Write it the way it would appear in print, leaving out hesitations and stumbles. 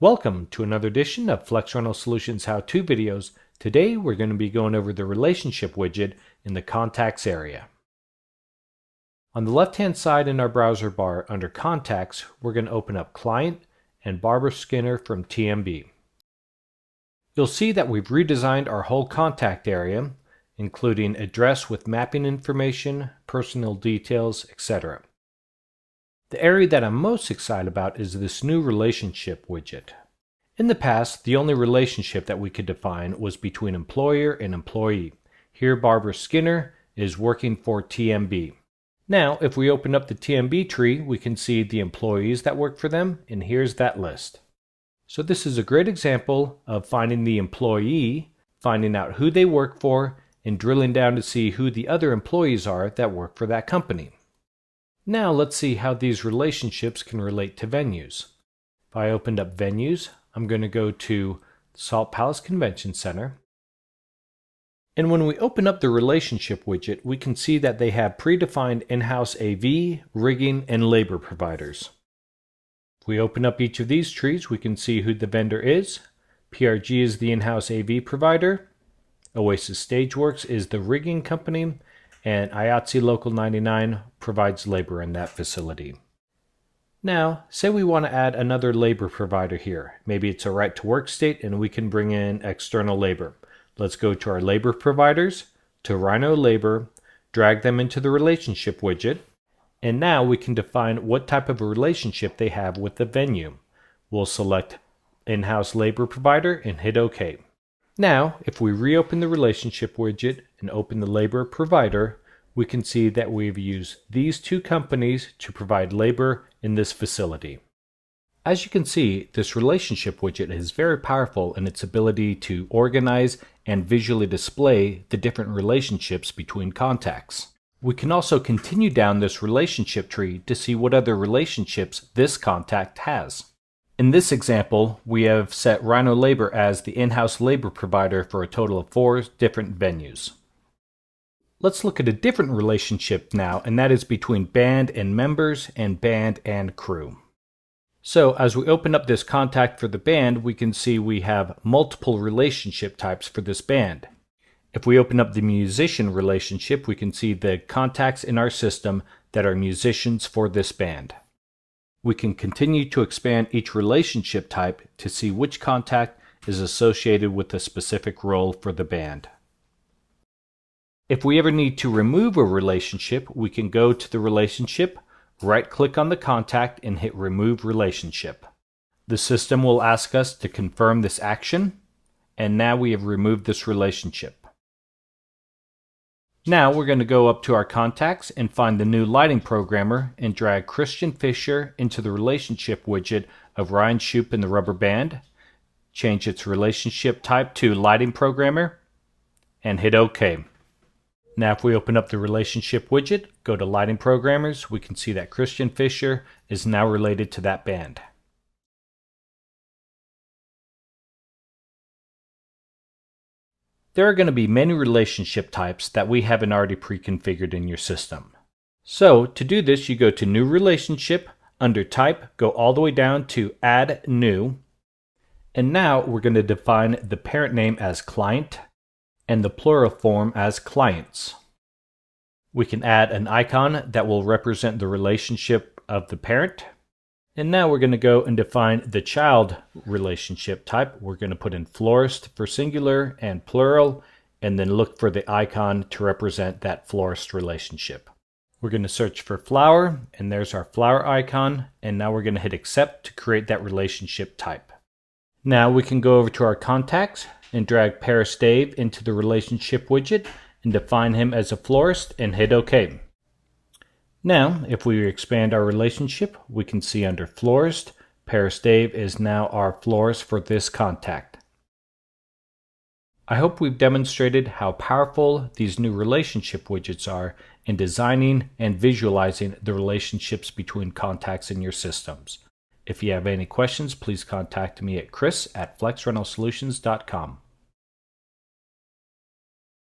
Welcome to another edition of Flex Rental Solutions how-to videos. Today we're going to be going over the relationship widget in the contacts area. On the left-hand side in our browser bar under contacts, we're going to open up Client and Barbara Skinner from TMB. You'll see that we've redesigned our whole contact area, including address with mapping information, personal details, etc. The area that I'm most excited about is this new relationship widget. In the past, the only relationship that we could define was between employer and employee. Here, Barbara Skinner is working for TMB. Now, if we open up the TMB tree, we can see the employees that work for them, and here's that list. So this is a great example of finding the employee, finding out who they work for, and drilling down to see who the other employees are that work for that company. Now let's see how these relationships can relate to venues. If I opened up venues, I'm going to go to Salt Palace Convention Center. And when we open up the relationship widget, we can see that they have predefined in-house AV, rigging, and labor providers. If we open up each of these trees, we can see who the vendor is. PRG is the in-house AV provider. Oasis Stageworks is the rigging company. And IATSE Local 99 provides labor in that facility. Now, say we want to add another labor provider here. Maybe it's a right to work state and we can bring in external labor. Let's go to our labor providers, to Rhino Labor, drag them into the relationship widget, and now we can define what type of a relationship they have with the venue. We'll select in-house labor provider and hit OK. Now, if we reopen the relationship widget and open the labor provider, we can see that we've used these two companies to provide labor in this facility. As you can see, this relationship widget is very powerful in its ability to organize and visually display the different relationships between contacts. We can also continue down this relationship tree to see what other relationships this contact has. In this example, we have set Rhino Labor as the in-house labor provider for a total of 4 different venues. Let's look at a different relationship now, and that is between band and members and band and crew. So as we open up this contact for the band, we can see we have multiple relationship types for this band. If we open up the musician relationship, we can see the contacts in our system that are musicians for this band. We can continue to expand each relationship type to see which contact is associated with a specific role for the band. If we ever need to remove a relationship, we can go to the relationship, right-click on the contact, and hit Remove Relationship. The system will ask us to confirm this action, and now we have removed this relationship. Now we're going to go up to our contacts and find the new lighting programmer and drag Christian Fisher into the relationship widget of Ryan Shoup and the Rubber Band, change its relationship type to lighting programmer, and hit OK. Now if we open up the relationship widget, go to lighting programmers, we can see that Christian Fisher is now related to that band. There are going to be many relationship types that we haven't already pre-configured in your system. So to do this, you go to New Relationship, under Type, go all the way down to Add New, and now we're going to define the parent name as Client and the plural form as Clients. We can add an icon that will represent the relationship of the parent. And now we're going to go and define the child relationship type. We're going to put in florist for singular and plural, and then look for the icon to represent that florist relationship. We're going to search for flower, and there's our flower icon, and now we're going to hit accept to create that relationship type. Now we can go over to our contacts and drag Paris Dave into the relationship widget and define him as a florist and hit OK. Now, if we expand our relationship, we can see under Florist, Paris Dave is now our florist for this contact. I hope we've demonstrated how powerful these new relationship widgets are in designing and visualizing the relationships between contacts in your systems. If you have any questions, please contact me at chris@flexrentalsolutions.com.